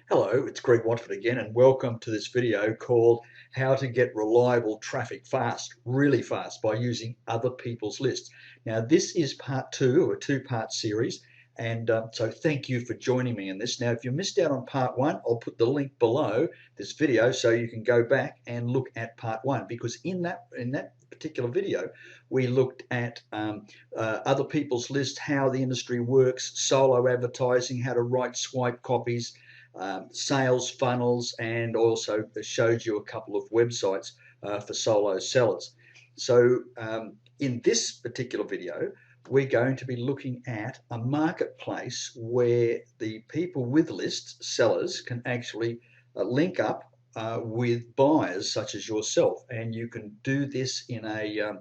Hello, it's Greg Watford again, and welcome to this video called How to Get Reliable Traffic Fast, really fast, by using other people's lists. Now, this is part two of a two-part series, and so thank you for joining me in this. Now, if you missed out on part one, I'll put the link below this video so you can go back and look at part one, because in that particular video, we looked at other people's lists, how the industry works, solo advertising, how to write swipe copies, sales funnels, and also showed you a couple of websites for solo sellers. So in this particular video, we're going to be looking at a marketplace where the people with lists, sellers, can actually link up with buyers such as yourself, and you can do this in a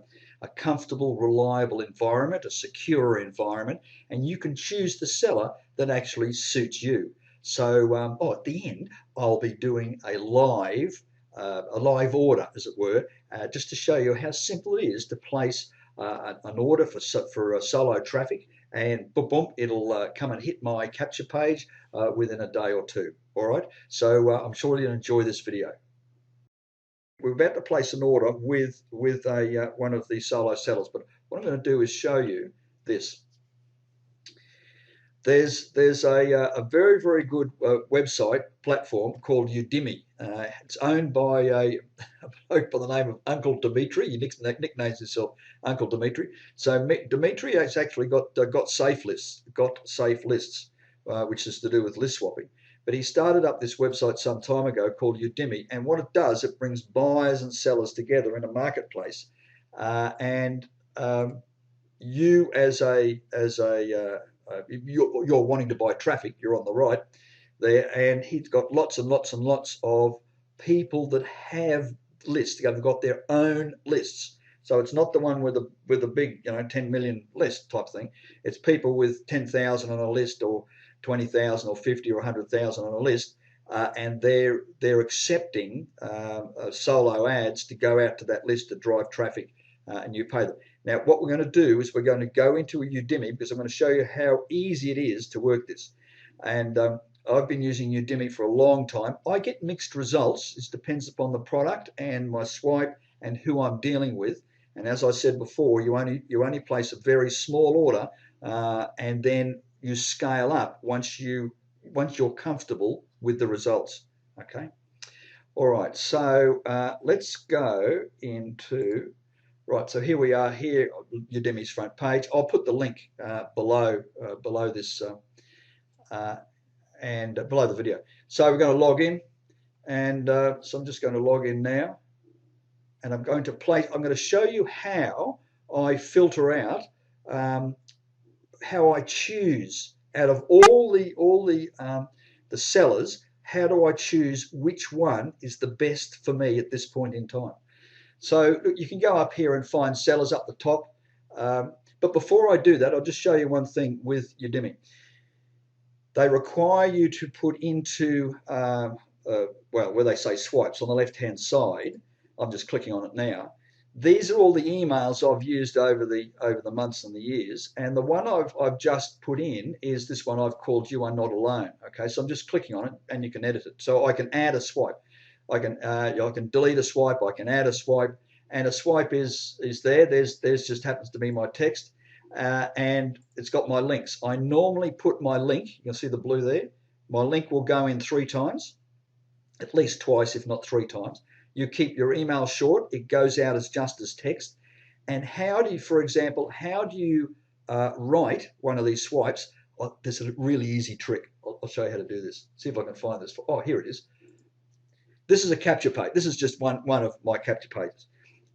comfortable, reliable environment, a secure environment, and you can choose the seller that actually suits you. So at the end, I'll be doing a live order, as it were, just to show you how simple it is to place an order for solo traffic, and boom, boom, it'll come and hit my capture page within a day or two. All right, so I'm sure you'll enjoy this video. We're about to place an order with one of the solo sellers, but what I'm going to do is show you this. There's a very, very good website platform called Udimi. It's owned by a bloke by the name of Uncle Dimitri. He nicknames himself Uncle Dimitri. So Dimitri has actually got safe lists, which is to do with list swapping. But he started up this website some time ago called Udimi, and what it does, it brings buyers and sellers together in a marketplace, and you you're wanting to buy traffic, you're on the right there, and he's got lots and lots and lots of people that have lists. They've got their own lists. So it's not the one with the big 10 million list type thing. It's people with 10,000 on a list, or 20,000 or 50 or 100,000 on a list, and they're accepting solo ads to go out to that list to drive traffic, and you pay them. Now, what we're going to do is we're going to go into a Udimi, because I'm going to show you how easy it is to work this. And I've been using Udimi for a long time. I get mixed results. It depends upon the product and my swipe and who I'm dealing with. And as I said before, you only place a very small order, and then you scale up once you're comfortable with the results. Okay. All right. So let's go into. Right, so here we are, here Udemy's front page. I'll put the link below this and below the video. So we're going to log in, and so I'm just going to log in now, and I'm going to show you how I filter out, how I choose out of all the sellers. How do I choose which one is the best for me at this point in time? So you can go up here and find sellers up the top. But before I do that, I'll just show you one thing with Udemy. They require you to put into, where they say swipes on the left-hand side. I'm just clicking on it now. These are all the emails I've used over the months and the years. And the one I've just put in is this one I've called You Are Not Alone. Okay, so I'm just clicking on it, and you can edit it. So I can add a swipe. I can delete a swipe, I can add a swipe, and a swipe is there. There's just happens to be my text, and it's got my links. I normally put my link, you can see the blue there, my link will go in 3 times, at least twice, if not 3 times. You keep your email short, it goes out as just as text. And how do you write one of these swipes? Oh, there's a really easy trick. I'll show you how to do this. See if I can find this. Oh, here it is. This is a capture page. This is just one of my capture pages.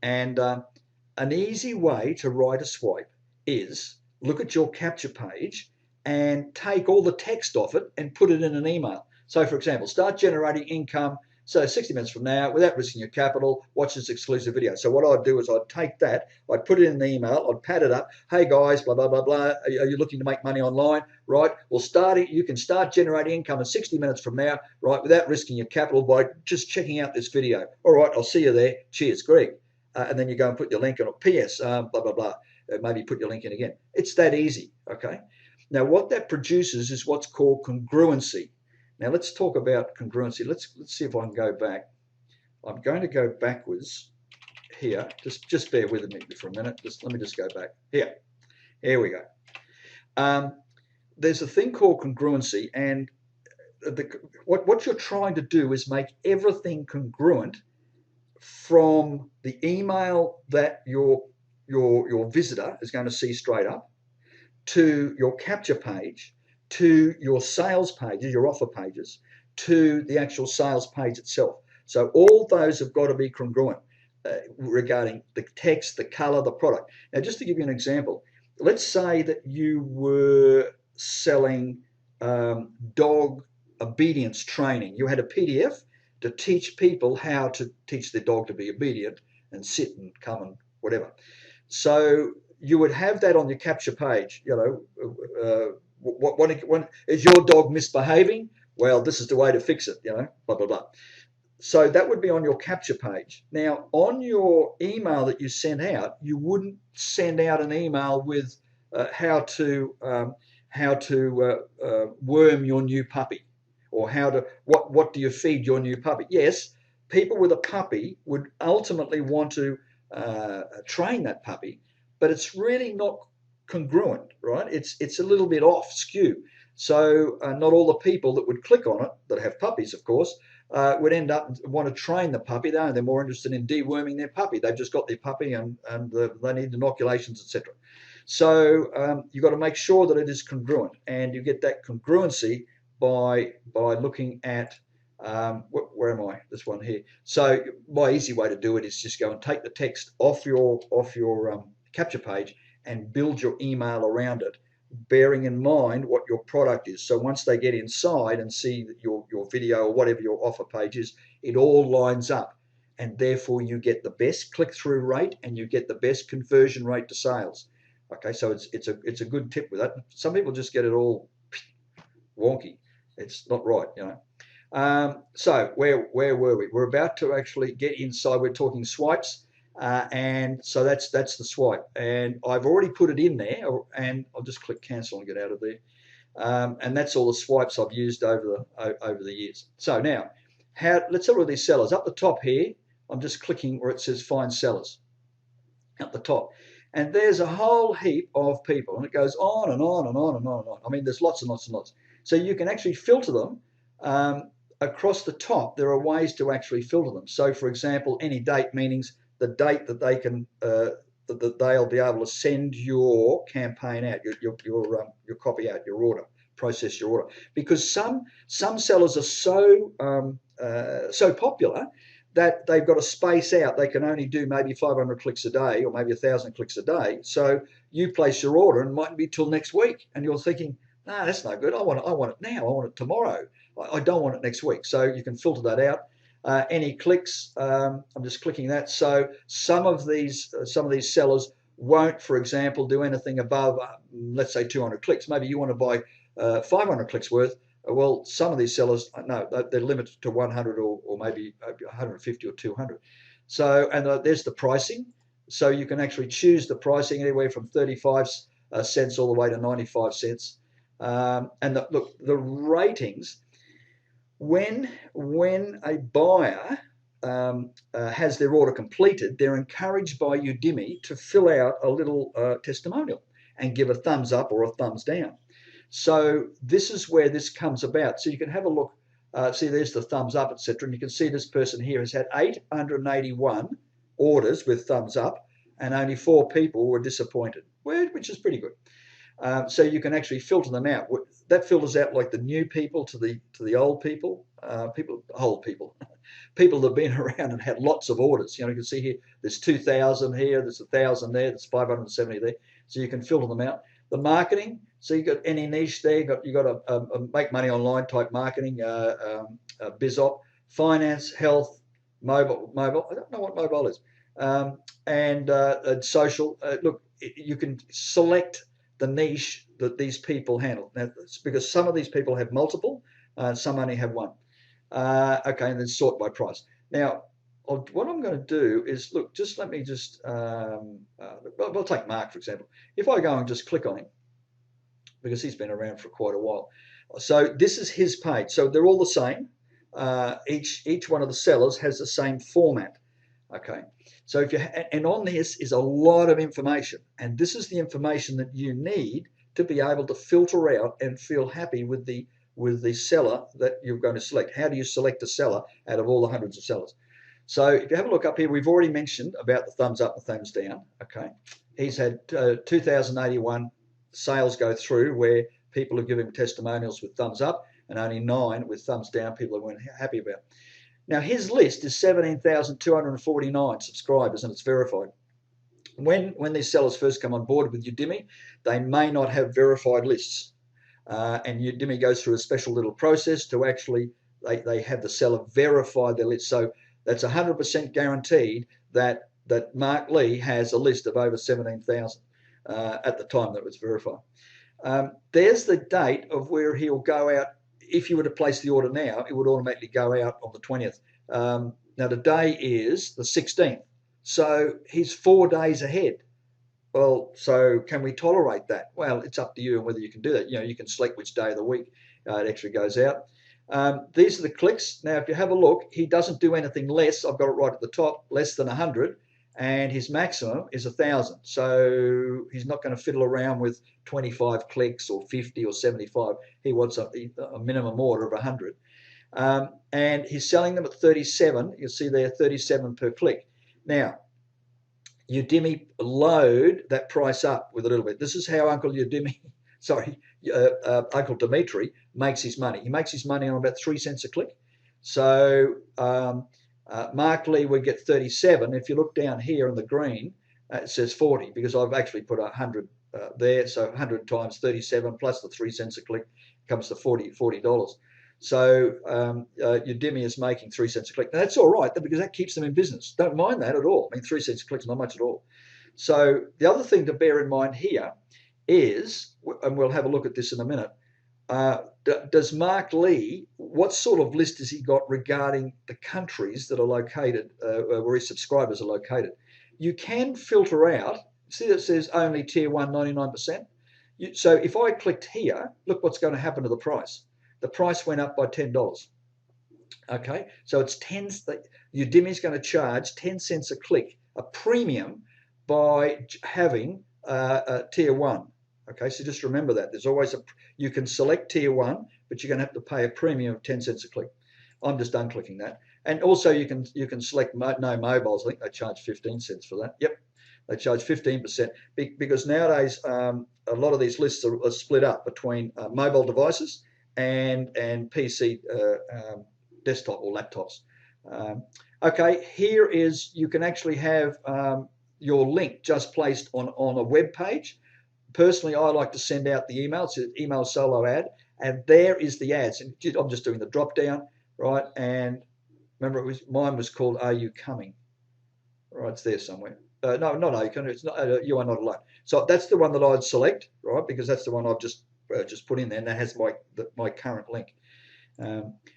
And an easy way to write a swipe is look at your capture page and take all the text off it and put it in an email. So, for example, start generating income. So 60 minutes from now, without risking your capital, watch this exclusive video. So what I'd do is I'd take that, I'd put it in the email, I'd pad it up. Hey guys, blah, blah, blah, blah. Are you looking to make money online? Right. Well, you can start generating income in 60 minutes from now, right, without risking your capital by just checking out this video. All right, I'll see you there. Cheers, Greg. And then you go and put your link in. PS, blah, blah, blah. Maybe put your link in again. It's that easy. Okay. Now, what that produces is what's called congruency. Now let's talk about congruency. Let's see if I can go back. I'm going to go backwards here. Just bear with me for a minute. Let me just go back. Here we go. There's a thing called congruency, and what you're trying to do is make everything congruent from the email that your visitor is going to see straight up, to your capture page, to your sales pages, your offer pages, to the actual sales page itself. So all those have got to be congruent regarding the text, the color, the product. Now, just to give you an example, let's say that you were selling dog obedience training. You had a PDF to teach people how to teach their dog to be obedient and sit and come and whatever. So you would have that on your capture page. What is your dog misbehaving? Well, this is the way to fix it. Blah blah blah. So that would be on your capture page. Now, on your email that you sent out, you wouldn't send out an email with how to worm your new puppy, or what do you feed your new puppy. Yes, people with a puppy would ultimately want to train that puppy, but it's really not congruent, right? It's a little bit off skew. So not all the people that would click on it, that have puppies, of course, would end up want to train the puppy. They're more interested in deworming their puppy. They've just got their puppy and they need inoculations, etc. So you've got to make sure that it is congruent, and you get that congruency by looking at where am I? This one here. So my easy way to do it is just go and take the text off your capture page and build your email around it, bearing in mind what your product is. So once they get inside and see your video or whatever your offer page is, it all lines up, and therefore you get the best click-through rate and you get the best conversion rate to sales. Okay, so it's a good tip with that. Some people just get it all wonky. It's not right, So where were we? We're about to actually get inside. We're talking swipes. And so that's the swipe, and I've already put it in there, and I'll just click cancel and get out of there. And that's all the swipes I've used over the years. So now, let's have a look at these sellers. Up the top here, I'm just clicking where it says find sellers at the top, and there's a whole heap of people, and it goes on and on and on and on and on. I mean, there's lots and lots and lots. So you can actually filter them. Across the top, there are ways to actually filter them. So, for example, any date, meanings the date that they can that they'll be able to send your campaign out, your copy out, your order, process your order. Because some sellers are so popular that they've got to space out. They can only do maybe 500 clicks a day or maybe 1,000 clicks a day. So you place your order and it mightn't be till next week, and you're thinking, nah, that's no good. I want it now. I want it tomorrow. I don't want it next week. So you can filter that out. Any clicks, I'm just clicking that. So some of these sellers won't, for example, do anything above, let's say 200 clicks. Maybe you want to buy 500 clicks worth. Well, some of these sellers, no, they're limited to 100 or maybe 150 or 200. So, and there's the pricing. So you can actually choose the pricing anywhere from 35 cents all the way to 95 cents. And look, the ratings. When a buyer has their order completed, they're encouraged by Udimi to fill out a little testimonial and give a thumbs up or a thumbs down. So this is where this comes about. So you can have a look. See, there's the thumbs up, etc. And you can see this person here has had 881 orders with thumbs up, and only 4 people were disappointed, which is pretty good. So you can actually filter them out. That filters out like the new people to the old people, old people, people that have been around and had lots of orders. You can see here, there's 2,000 here, there's 1,000 there, there's 570 there. So you can filter them out. The marketing, so you got any niche there. You got a make money online type marketing, BizOp, finance, health, mobile. I don't know what mobile is, and social. Look, you can select the niche that these people handle. Now, it's because some of these people have multiple, some only have one. Okay, and then sort by price. Now, what I'm going to do is, look, just let me just, we'll take Mark, for example. If I go and just click on him, because he's been around for quite a while, So this is his page. So they're all the same. Each one of the sellers has the same format. Okay. So if you and on this is a lot of information, and this is the information that you need to be able to filter out and feel happy with the seller that you're going to select. How do you select a seller out of all the hundreds of sellers? So if you have a look up here, we've already mentioned about the thumbs up and thumbs down. Okay. He's had 2,081 sales go through where people have given testimonials with thumbs up and only 9 with thumbs down, people who weren't happy about. Now, his list is 17,249 subscribers and it's verified. When these sellers first come on board with Udimi, they may not have verified lists. And Udimi goes through a special little process to actually, they have the seller verify their list. So that's 100% guaranteed that Mark Lee has a list of over 17,000 at the time that it was verified. There's the date of where he'll go out. If you were to place the order now, it would automatically go out on the 20th. Now, today is the 16th. So he's 4 days ahead. Well, so can we tolerate that? Well, it's up to you and whether you can do that. You know, you can select which day of the week it actually goes out. These are the clicks. Now, if you have a look, he doesn't do anything less. I've got it right at the top, less than 100. And his maximum is 1,000. So he's not going to fiddle around with 25 clicks or 50 or 75. He wants a minimum order of 100. And he's selling them at 37. You'll see there 37 per click. Now, Udimi load that price up with a little bit. This is how Uncle Dimitri makes his money. He makes his money on about 3 cents a click. So Mark Lee would get 37. If you look down here in the green, it says 40 because I've actually put 100 there. So 100 times 37 plus the 3 cents a click comes to $40. So Udimi is making 3 cents a click. Now that's all right because that keeps them in business. Don't mind that at all. I mean, 3 cents a click is not much at all. So the other thing to bear in mind here is, and we'll have a look at this in a minute, does Mark Lee, what sort of list has he got regarding the countries that are located, where his subscribers are located? You can filter out, see that says only tier 1, 99%. So if I clicked here, look what's going to happen to the price. The price went up by $10. Okay, so it's 10, Udimi's going to charge 10 cents a click, a premium by having tier 1. Okay, so just remember that. There's always you can select tier 1, but you're going to have to pay a premium of 10 cents a click. I'm just unclicking that. And also you can select no mobiles. I think they charge 15 cents for that. Yep, they charge 15% because nowadays a lot of these lists are split up between mobile devices and PC desktop or laptops. Okay, here is, you can actually have your link just placed on a web page. Personally, I like to send out the email. It's an email solo ad, and there is the ads. And I'm just doing the drop down, right? And remember, mine was called "Are You Coming?" Right, it's there somewhere. No, not "Are You Coming?" It's not. You Are Not Alone. So that's the one that I'd select, right? Because that's the one I've just put in there, and that has my current link.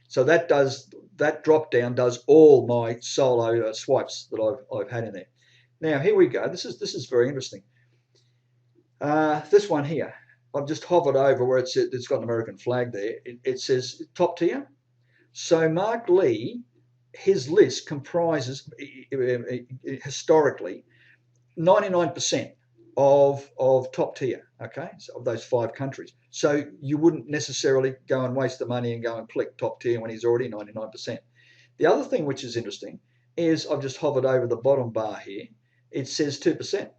So that drop down does all my solo swipes that I've had in there. Now here we go. This is very interesting. This one here, I've just hovered over where it's got an American flag there. It says top tier. So Mark Lee, his list comprises historically 99% of top tier. Okay, so of those 5 countries. So you wouldn't necessarily go and waste the money and go and click top tier when he's already 99%. The other thing which is interesting is I've just hovered over the bottom bar here. It says 2%.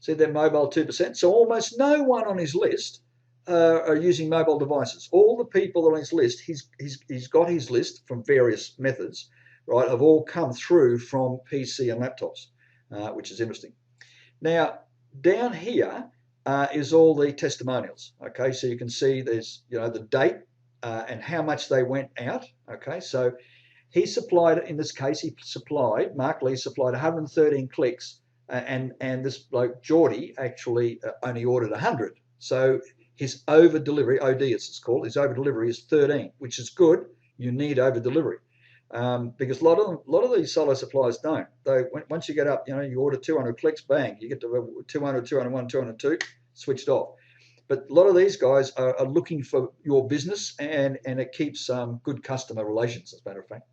See, they're mobile 2%. So almost no one on his list are using mobile devices. All the people on his list, he's got his list from various methods, right, have all come through from PC and laptops, which is interesting. Now, down here is all the testimonials. Okay, so you can see there's, the date and how much they went out. Okay, so he supplied, in this case, Mark Lee supplied 113 clicks. And this bloke Geordie actually only ordered 100. So his over delivery, OD as it's called, his over delivery is 13, which is good. You need over delivery because a lot of these solo suppliers don't. Once you get up, you order 200 clicks, bang, you get to 200, 201, 202, switched off. But a lot of these guys are looking for your business, and it keeps good customer relations, as a matter of fact.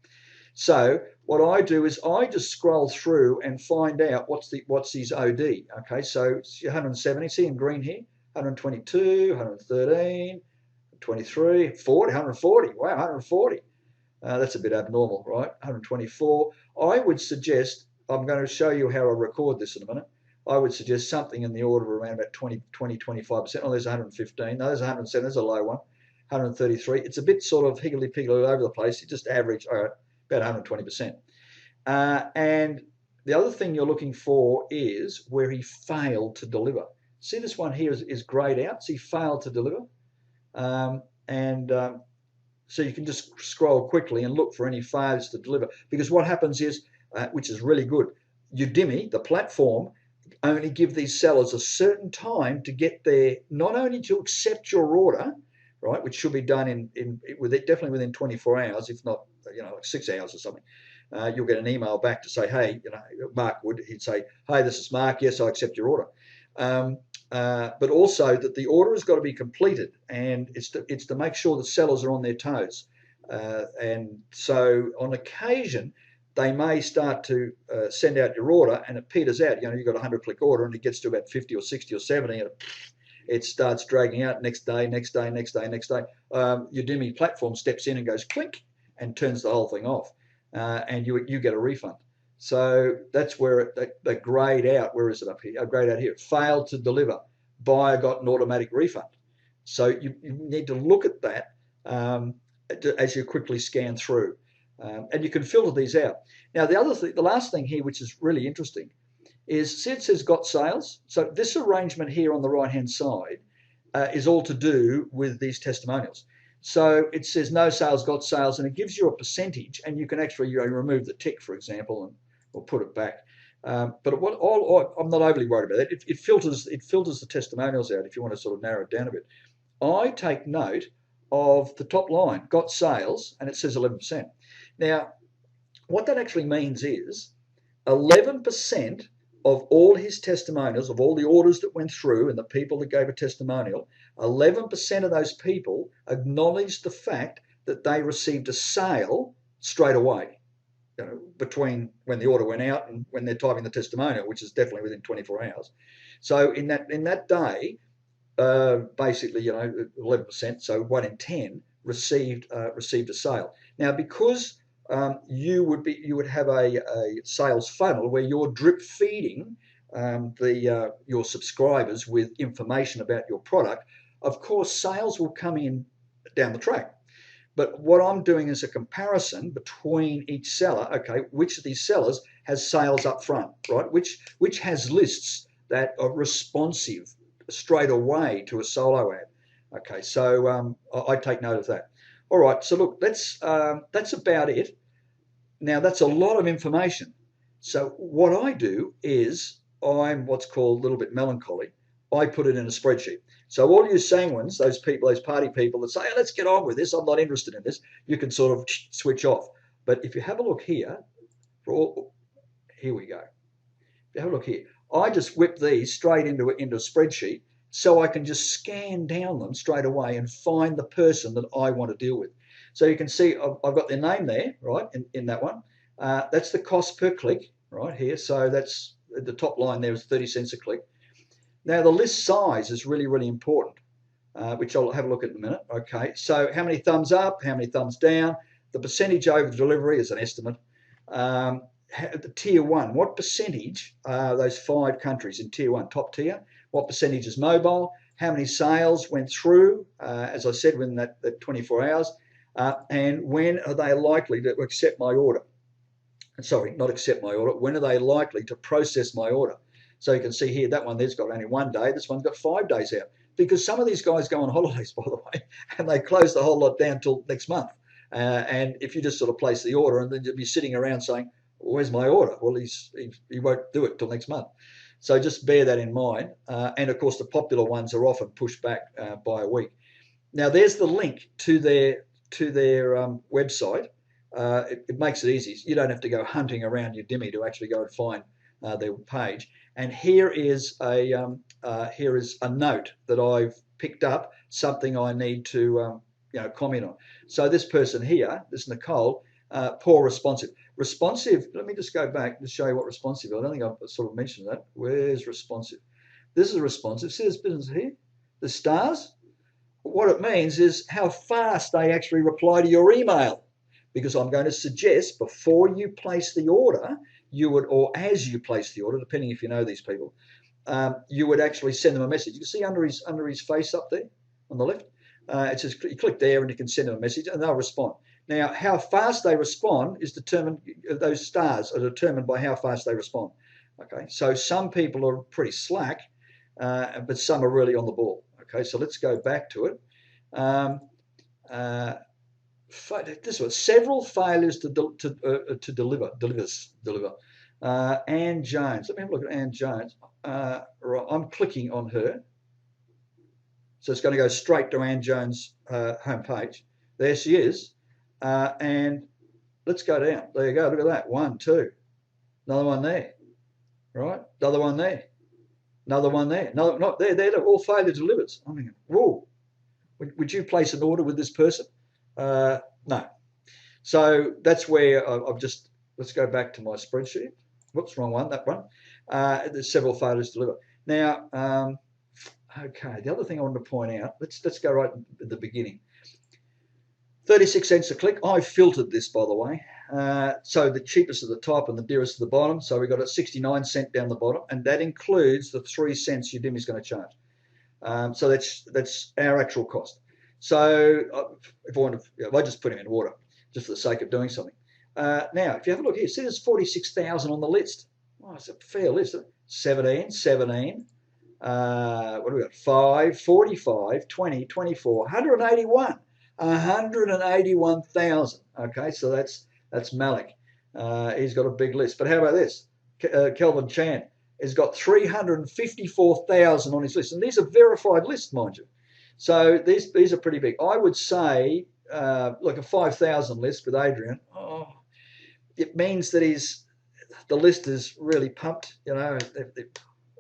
So what I do is I just scroll through and find out what's his OD. Okay, so it's 170. See in green here, 122, 113, 23, 40, 140. Wow, 140. That's a bit abnormal, right? 124. I would suggest, I'm going to show you how I record this in a minute. I would suggest something in the order of around about 25%. Oh, there's 115. No, there's 107. There's a low one. 133. It's a bit sort of higgledy-piggledy all over the place. You just average about 120%. And the other thing you're looking for is where he failed to deliver. See, this one here is grayed out. So he failed to deliver. So you can just scroll quickly and look for any failures to deliver. Because what happens is, which is really good, Udimi, the platform, only give these sellers a certain time to get there, not only to accept your order, right, which should be done definitely within 24 hours, if not, like 6 hours or something. You'll get an email back to say, hey, Mark would, he'd say, hey, this is Mark. Yes, I accept your order. But also that the order has got to be completed, and it's to make sure that sellers are on their toes. And so on occasion, they may start to send out your order and it peters out. You've got a 100-click order and it gets to about 50 or 60 or 70 and it starts dragging out next day. Udimi platform steps in and goes clink and turns the whole thing off, and you get a refund. So that's where they grayed out. Where is it up here? Grayed out here. Failed to deliver. Buyer got an automatic refund. So you need to look at that as you quickly scan through. And you can filter these out. Now, the last thing here, which is really interesting, is, see, it says got sales. So this arrangement here on the right-hand side is all to do with these testimonials. So it says no sales, got sales, and it gives you a percentage, and you can actually remove the tick, for example, or put it back. But I'm not overly worried about that. It filters the testimonials out if you want to sort of narrow it down a bit. I take note of the top line, got sales, and it says 11%. Now, what that actually means is 11% of all his testimonials, of all the orders that went through and the people that gave a testimonial, 11% of those people acknowledged the fact that they received a sale straight away, between when the order went out and when they're typing the testimonial, which is definitely within 24 hours. So in that day, basically, 11%, so 1 in 10 received a sale. Now, because you would have a sales funnel where you're drip feeding your subscribers with information about your product, of course, sales will come in down the track. But what I'm doing is a comparison between each seller. Okay, which of these sellers has sales up front, right? Which has lists that are responsive straight away to a solo ad. Okay, so I take note of that. All right, so look, that's about it. Now, that's a lot of information. So what I do is I'm what's called a little bit melancholy. I put it in a spreadsheet. So all you sanguines, those party people that say, hey, let's get on with this, I'm not interested in this, you can sort of switch off. But if you have a look here, here we go. If you have a look here, I just whip these straight into a spreadsheet so I can just scan down them straight away and find the person that I want to deal with. So you can see I've got their name there, right, in that one. That's the cost per click right here. So that's the top line there is 30 cents a click. Now, the list size is really, really important, which I'll have a look at in a minute. Okay, so how many thumbs up, how many thumbs down, the percentage over the delivery is an estimate. The tier one, what percentage are those 5 countries in tier one, top tier? What percentage is mobile? How many sales went through, as I said, within that 24 hours? And when are they likely to accept my order? Sorry, not accept my order. When are they likely to process my order? So you can see here, that one there's got only 1 day. This one's got 5 days out. Because some of these guys go on holidays, by the way, and they close the whole lot down till next month. And if you just sort of place the order, and then you'll be sitting around saying, where's my order? Well, he won't do it till next month. So just bear that in mind. And of course, the popular ones are often pushed back by a week. Now, there's the link to their website. It makes it easy. You don't have to go hunting around Udimi to actually go and find their page. And here is a note that I've picked up something I need to comment on. So this person here, this Nicole, poor responsive. Responsive, let me just go back to show you what responsive is. I don't think I've sort of mentioned that. Where's responsive? This is responsive. See this business here? The stars? What it means is how fast they actually reply to your email. Because I'm going to suggest before you place the order, you would, or as you place the order, depending if you know these people, you would actually send them a message. You can see under his face up there on the left, it says you click there and you can send them a message and they'll respond. Now, how fast they respond is determined, those stars are determined by how fast they respond. Okay, so some people are pretty slack, but some are really on the ball. Okay, so let's go back to it. This was several failures to deliver. Anne Jones. Let me have a look at Anne Jones. Right, I'm clicking on her, so it's going to go straight to Anne Jones' homepage. There she is, and let's go down. There you go. Look at that. 1, 2, another one there. Right, another one there, another one there. Another, not there. They're all failure delivers. I mean, whoa. Would you place an order with this person? No. So that's where I've just, let's go back to my spreadsheet. Whoops, wrong one, that one. There's several failures to deliver. Now, okay, the other thing I wanted to point out, let's go right at the beginning. 36 cents a click. I filtered this, by the way. So the cheapest at the top and the dearest at the bottom. So we got a 69 cent down the bottom, and that includes the 3 cents Udimi is going to charge. So that's our actual cost. So if I just put him in order, just for the sake of doing something. Now, if you have a look here, see there's 46,000 on the list. Oh, it's a fair list. 17. What do we got? 5, 45, 20, 24, 181. 181,000. Okay, so that's Malik. He's got a big list. But how about this? Kelvin Chan has got 354,000 on his list, and these are verified lists, mind you. So these are pretty big. I would say like a 5,000 list with Adrian. Oh, it means that the list is really pumped. You know,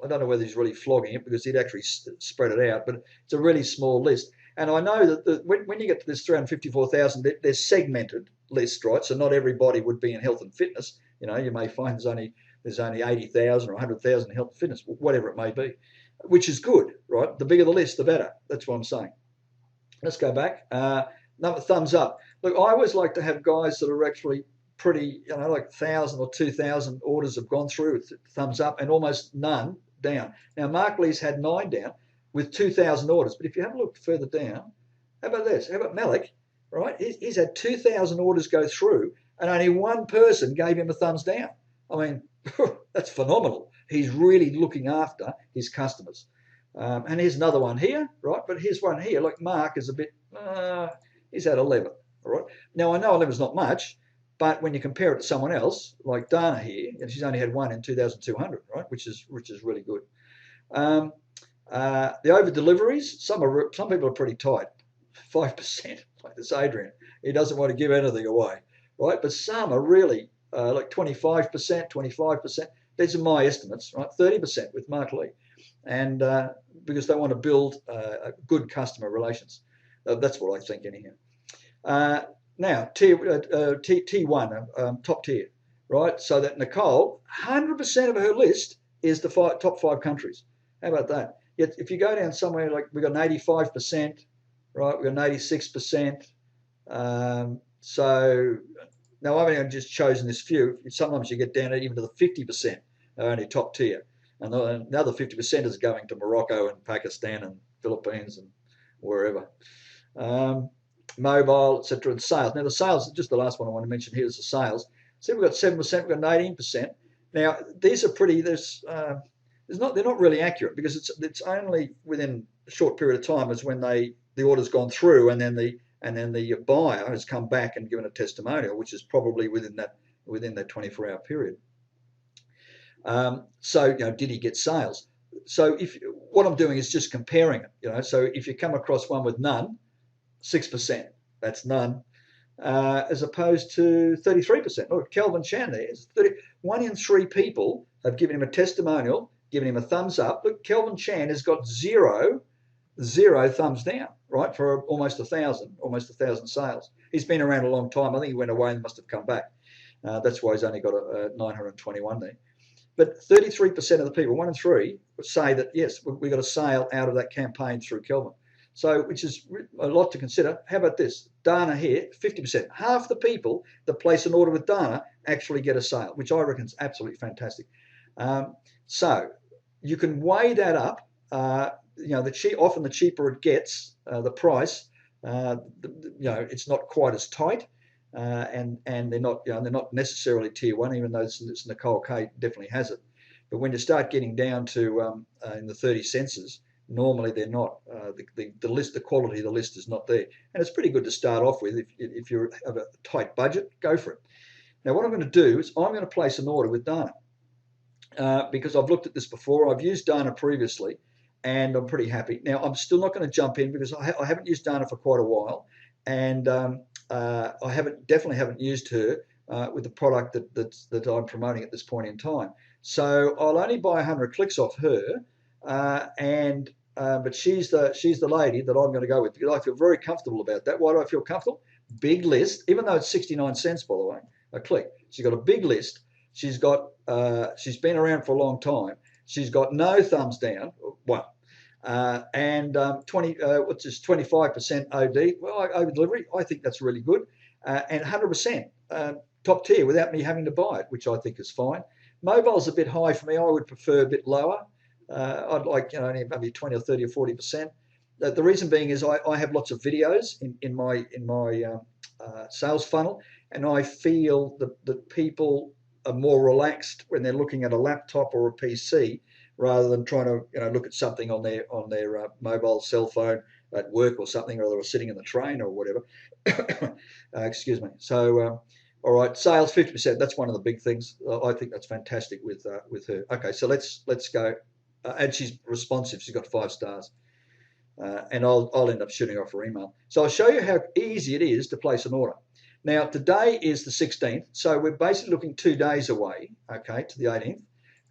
I don't know whether he's really flogging it because he'd actually spread it out, but it's a really small list. And I know that when you get to this 354,000, they're segmented lists, right? So not everybody would be in health and fitness. You know, you may find there's only 80,000 or 100,000 in health and fitness, whatever it may be, which is good, right? The bigger the list, the better. That's what I'm saying. Let's go back. Thumbs up. Look, I always like to have guys that are actually pretty, you know, like 1,000 or 2,000 orders have gone through with thumbs up and almost none down. Now, Mark Lee's had 9 down with 2,000 orders. But if you have a look further down, how about this? How about Malik, right? He's had 2,000 orders go through and only one person gave him a thumbs down. I mean, that's phenomenal. He's really looking after his customers. And here's another one here, right? But here's one here. Like Mark is a bit, he's at 11, all right? Now, I know 11 is not much, but when you compare it to someone else, like Dana here, and she's only had 1 in 2,200, right? Which is really good. The over deliveries, some people are pretty tight, 5%, like this Adrian. He doesn't want to give anything away, right? But some are really like 25%, 25%. These are my estimates, right? 30% with Mark Lee, and because they want to build good customer relations. That's what I think anyhow. Now, T1, top tier, right? So that Nicole, 100% of her list is the top 5 countries. How about that? Yet if you go down somewhere like we've got an 85%, right? We've got an 86%. So now I've only just chosen this few. Sometimes you get down even to the 50% are only top tier. And the other 50% is going to Morocco and Pakistan and Philippines and wherever. Mobile, etc., and sales. Now the sales, just the last one I want to mention here is the sales. See, we've got 7%, we've got 18%. Now these are pretty. They're not really accurate because it's only within a short period of time is when the order's gone through and then the buyer has come back and given a testimonial, which is probably within that 24-hour period. So you know, did he get sales? So what I'm doing is just comparing it. You know, so if you come across one with none, 6%, that's none, as opposed to 33%. Look, Kelvin Chan there is 1 in 3 people have given him a testimonial, given him a thumbs up. Look, Kelvin Chan has got 0 0 thumbs down, right, for almost 1,000 sales. He's been around a long time. I think he went away and must have come back. That's why he's only got a 921 there. But 33% of the people, 1 in 3, say that, yes, we got a sale out of that campaign through Kelvin. So, which is a lot to consider. How about this? Dana here, 50%. Half the people that place an order with Dana actually get a sale, which I reckon is absolutely fantastic. So you can weigh that up. Often the cheaper it gets, the price, it's not quite as tight. And they're not necessarily tier 1, even though this Nicole K definitely has it. But when you start getting down to in the 30 cents, normally they're not. The quality of the list is not there, and it's pretty good to start off with. If you have a tight budget, go for it. Now, what I'm going to do is I'm going to place an order with Dana because I've looked at this before. I've used Dana previously, and I'm pretty happy. Now, I'm still not going to jump in because I haven't used Dana for quite a while, and I definitely haven't used her with the product that I'm promoting at this point in time. So I'll only buy 100 clicks off her, but she's the lady that I'm going to go with because I feel very comfortable about that. Why do I feel comfortable? Big list, even though it's 69 cents, by the way, a click. She's got a big list. She's been around for a long time. She's got no thumbs down. One. And 25% OD, over delivery. I think that's really good, and 100% top tier without me having to buy it, which I think is fine. Mobile's a bit high for me. I would prefer a bit lower. I'd like only maybe 20 or 30 or 40%. The reason being is I have lots of videos in my sales funnel, and I feel that people are more relaxed when they're looking at a laptop or a PC rather than trying to look at something on their mobile cell phone at work or something, or they were sitting in the train or whatever. Excuse me. So, all right, sales 50%. That's one of the big things. I think that's fantastic with her. Okay, so let's go. And she's responsive. She's got 5 stars. And I'll end up shooting off her email. So I'll show you how easy it is to place an order. Now, today is the 16th, so we're basically looking 2 days away, okay, to the 18th.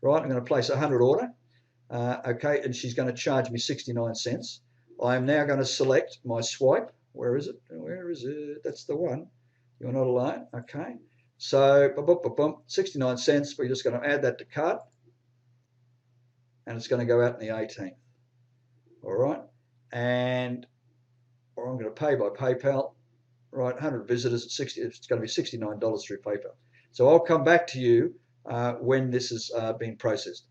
Right, I'm going to place a 100 order, okay, and she's going to charge me 69 cents. I am now going to select my swipe. Where is it? Where is it? That's the one. You're not alone, okay. So, 69 cents, we're just going to add that to cart, and it's going to go out on the 18th. All right, I'm going to pay by PayPal. Right, 100 visitors at 60. It's going to be $69 through PayPal. So I'll come back to you when this has been processed.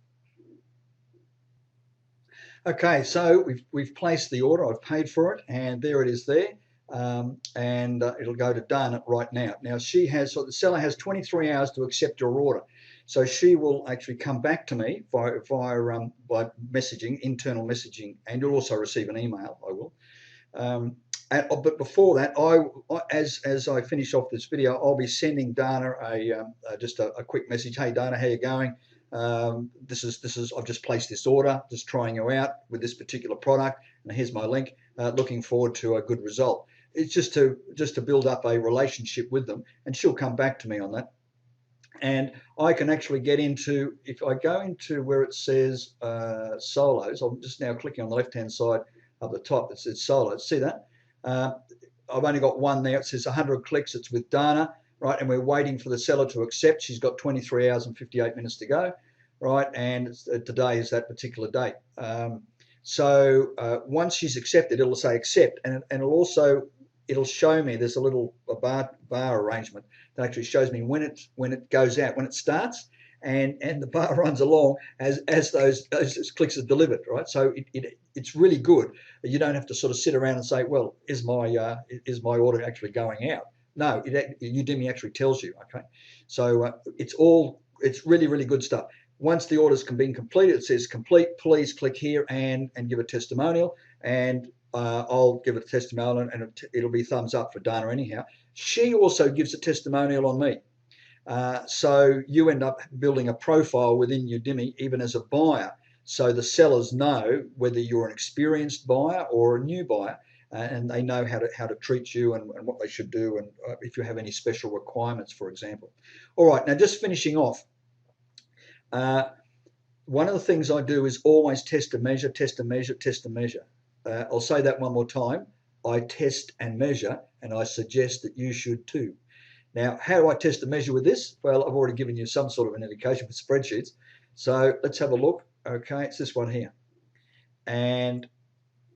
Okay, so we've placed the order. I've paid for it, and there it is there. It'll go to Dana right now. Now the seller has 23 hours to accept your order. So she will actually come back to me by messaging, internal messaging, and you'll also receive an email. I will. But before that, as I finish off this video, I'll be sending Dana just a quick message. Hey Dana, how you going? I've just placed this order, just trying you out with this particular product, and here's my link. Looking forward to a good result. It's just to build up a relationship with them, and she'll come back to me on that. And I can actually get into, if I go into where it says solos, I'm just now clicking on the left-hand side up the top. It says solos. See that? I've only got one there. It says 100 clicks. It's with Dana, right? And we're waiting for the seller to accept. She's got 23 hours and 58 minutes to go, right? And today is that particular date. So once she's accepted, it'll say accept, and it'll show me. There's a bar arrangement that actually shows me when it goes out, when it starts, and the bar runs along as those clicks are delivered, right? So it's really good. You don't have to sort of sit around and say, well, is my order actually going out? No, Udimi actually tells you. Okay, so it's really, really good stuff. Once the order's been completed, it says complete. Please click here and give a testimonial, and I'll give it a testimonial, and it'll be thumbs up for Dana anyhow. She also gives a testimonial on me. So you end up building a profile within Udimi, even as a buyer, so the sellers know whether you're an experienced buyer or a new buyer, and they know how to treat you and what they should do, and if you have any special requirements, for example. All right, now just finishing off. One of the things I do is always test and measure, test and measure, test and measure. I'll say that one more time. I test and measure, and I suggest that you should too. Now, how do I test and measure with this? Well, I've already given you some sort of an indication with spreadsheets. So let's have a look. Okay, it's this one here. And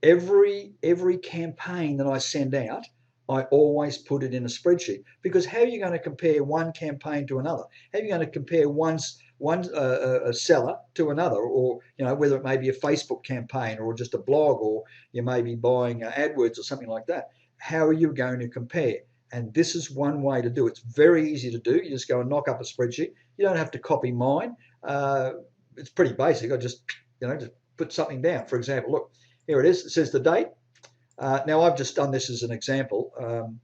every campaign that I send out, I always put it in a spreadsheet, because how are you going to compare one campaign to another? How are you going to compare one a seller to another, or whether it may be a Facebook campaign or just a blog, or you may be buying AdWords or something like that? How are you going to compare? And this is one way to do it. It's very easy to do. You just go and knock up a spreadsheet. You don't have to copy mine. It's pretty basic. I just just put something down. For example, look. Here it is. It says the date. Now I've just done this as an example,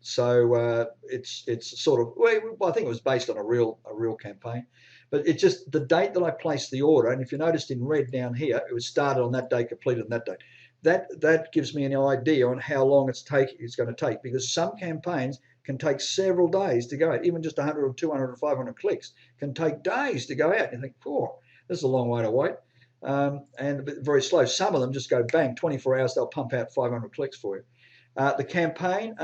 so it's sort of, well, I think it was based on a real campaign, but it's just the date that I placed the order. And if you noticed in red down here, it was started on that day, completed on that date. That gives me an idea on how long it's going to take, because some campaigns can take several days to go out. Even just 100 or 200 or 500 clicks can take days to go out. And you think, oh, this is a long way to wait. And very slow. Some of them just go bang, 24 hours, they'll pump out 500 clicks for you. The campaign,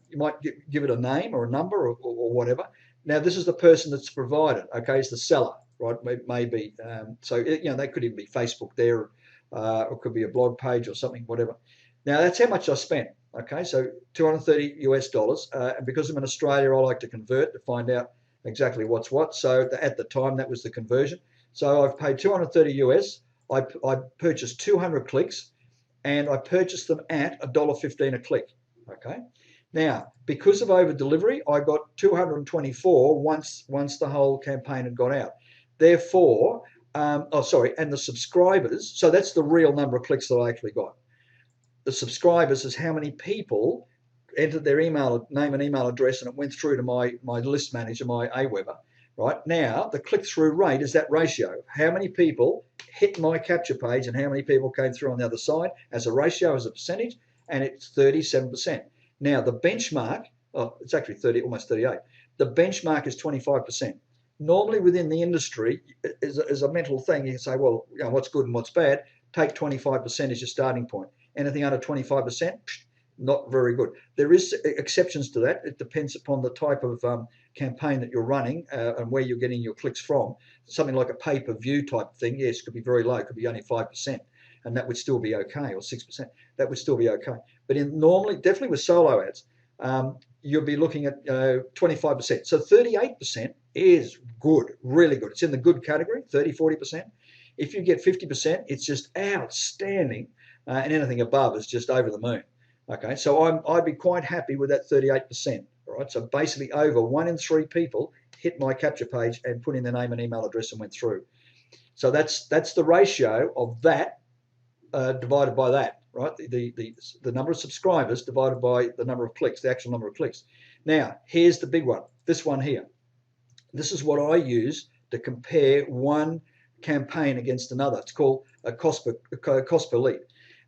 you might give it a name or a number or whatever. Now, this is the person that's provided, okay, it's the seller, right? Maybe. So, that could even be Facebook there, or it could be a blog page or something, whatever. Now, that's how much I spent, okay? So, $230 US. And because I'm in Australia, I like to convert to find out exactly what's what. So, at the time, that was the conversion. So, I've paid 230 US. I purchased 200 clicks, and I purchased them at $1.15 a click. Okay. Now, because of over delivery, I got 224 once the whole campaign had got out. Therefore, and the subscribers. So that's the real number of clicks that I actually got. The subscribers is how many people entered their email name and email address, and it went through to my list manager, my Aweber. Right now, the click-through rate is that ratio. How many people hit my capture page and how many people came through on the other side as a ratio, as a percentage, and it's 37%. Now, the benchmark, it's actually 30, almost 38. The benchmark is 25%. Normally within the industry, as a mental thing, you can say, well, what's good and what's bad? Take 25% as your starting point. Anything under 25%, not very good. There is exceptions to that. It depends upon the type of campaign that you're running and where you're getting your clicks from. Something like a pay-per-view type thing, yes, could be very low. It could be only 5%, and that would still be okay, or 6%. That would still be okay. But normally, definitely with solo ads, you'll be looking at 25%. So 38% is good, really good. It's in the good category, 30, 40%. If you get 50%, it's just outstanding, and anything above is just over the moon. Okay, so I'd be quite happy with that 38%. All right, so basically over 1 in 3 people hit my capture page and put in their name and email address and went through. So that's the ratio of that divided by that, right? The number of subscribers divided by the number of clicks, the actual number of clicks. Now, here's the big one, this one here. This is what I use to compare one campaign against another. It's called a cost per lead.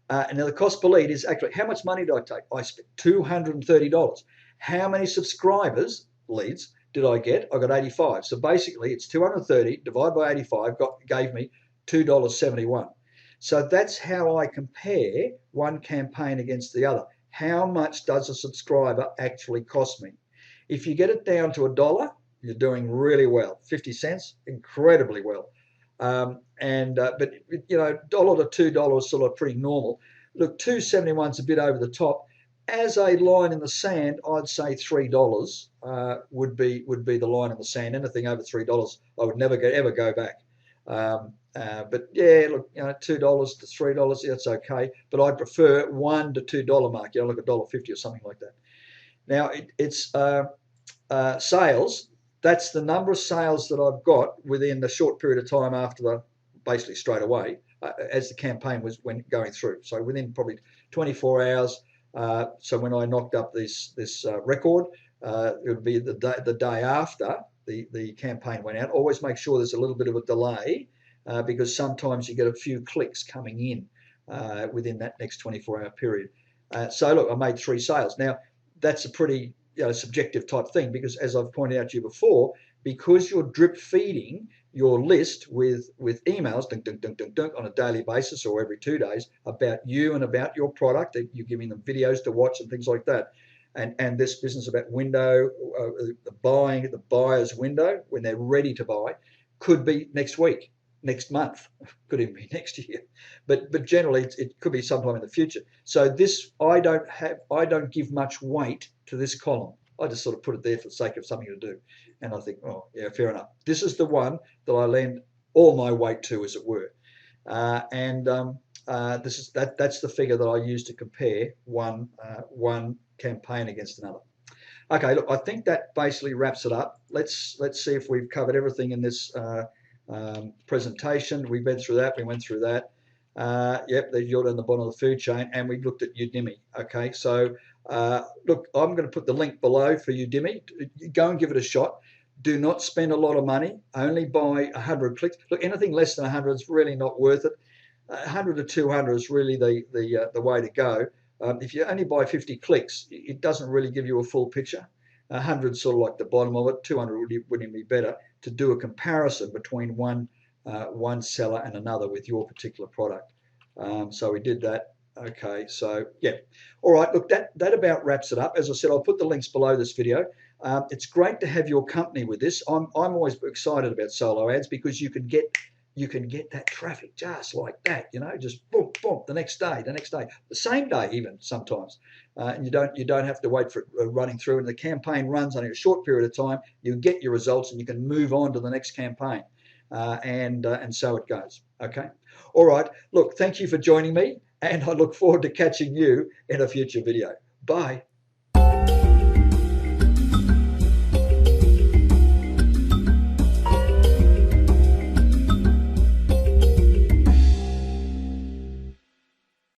And now the cost per lead is actually, how much money did I take? I spent $230. How many subscribers, leads, did I get? I got 85. So basically it's 230 divided by 85 gave me $2.71. So that's how I compare one campaign against the other. How much does a subscriber actually cost me? If you get it down to $1, you're doing really well. 50 cents, incredibly well. But $1 to $2 is sort of pretty normal. Look, $2.71's a bit over the top. As a line in the sand, I'd say $3 would be the line in the sand. Anything over $3, I would never ever go back. But yeah, look, $2 to $3, yeah, that's okay. But I'd prefer $1 to $2 mark. Like $1.50 or something like that. Now it's sales. That's the number of sales that I've got within the short period of time after basically straight away as the campaign went going through. So within probably 24 hours. So when I knocked up this record, it would be the day after the campaign went out. Always make sure there's a little bit of a delay because sometimes you get a few clicks coming in within that next 24-hour period. So look, I made 3 sales. Now that's a pretty subjective type thing, because as I've pointed out to you before, because you're drip feeding your list with emails dunk, dunk, dunk, dunk, dunk, on a daily basis or every 2 days about you and about your product, that you're giving them videos to watch and things like that. And this business about window, the buyer's window when they're ready to buy, could be next week, next month, could even be next year, but generally it could be sometime in the future. So this, I don't give much weight to this column. I just sort of put it there for the sake of something to do, and I think, oh yeah, fair enough. This is the one that I lend all my weight to, as it were, that's the figure that I use to compare one campaign against another. Okay, look, I think that basically wraps it up. Let's see if we've covered everything in this presentation. We've been through that. We went through that. Yep, you're down the bottom of the food chain, and we looked at Udimi. Okay, so look, I'm going to put the link below for Udimi. Go and give it a shot. Do not spend a lot of money. Only buy 100 clicks. Look, anything less than 100 is really not worth it. 100 to 200 is really the way to go. If you only buy 50 clicks, it doesn't really give you a full picture. 100 is sort of like the bottom of it. 200 would even be better to do a comparison between one seller and another with your particular product. So we did that. Okay, so yeah. All right, look, that about wraps it up. As I said, I'll put the links below this video. It's great to have your company with this. I'm always excited about solo ads, because you can get that traffic just like that, just boom, boom, the next day, the same day even sometimes, and you don't have to wait for it running through. And the campaign runs only a short period of time. You get your results, and you can move on to the next campaign, and so it goes. Okay, all right. Look, thank you for joining me, and I look forward to catching you in a future video. Bye.